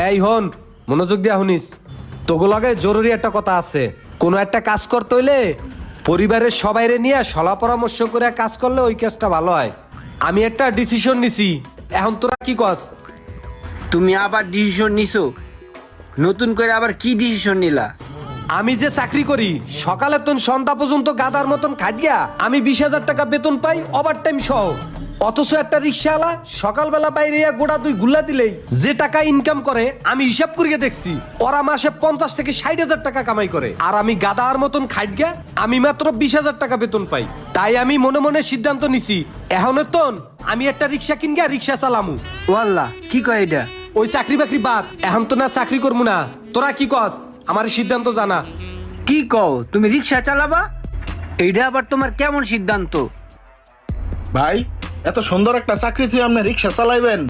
এই হন, মনোযোগ দিয়া শুনিস। তোগো লগে জরুরি একটা কথা আছে। কোনো একটা কাজ করতে হইলে পরিবারের সবাইরে নিয়ে সলা পরামর্শ করে কাজ করলে ওই কাজটা ভালো হয়। আমি একটা ডিসিশন নিছি, এখন তোরা কি কস? তুমি আবার ডিসিশন নিছো? নতুন করে আবার কি ডিসিশন নিলা? আমি যে চাকরি করি, সকালে তো সন্ধ্যা পর্যন্ত গাদার মতন খাটিয়া আমি 20,000 টাকা বেতন পাই, ওভার টাইম সহ। অথচ একটা রিক্সাওয়ালা সকালবেলা বাইরে গোড়া দুই গুল্লা দিলেই যে টাকা ইনকাম করে, আমি হিসাব করিয়ে দেখছি ওরা মাসে 50 থেকে 60,000 টাকা কামাই করে। আর আমি গাদার মতন খাটিয়া আমি মাত্র 20,000 টাকা বেতন পাই। তাই আমি মনে মনে সিদ্ধান্ত নিছি, এখন তো আমি একটা রিক্সা কিনগা রিক্সা চালামু। ওয়াল্লাহ, কি কয় এটা? ওই চাকরি বাকরি বাদ, এখন তো না চাকরি করবো না। তোরা কি কস? আমার সিদ্ধান্ত জানা। কি কও, তুমি রিক্সা চালাবা? এইটা আবার তোমার কেমন সিদ্ধান্ত? ভাই, এত সুন্দর একটা চাকরি তুই আপনি রিক্সা চালাইবেন?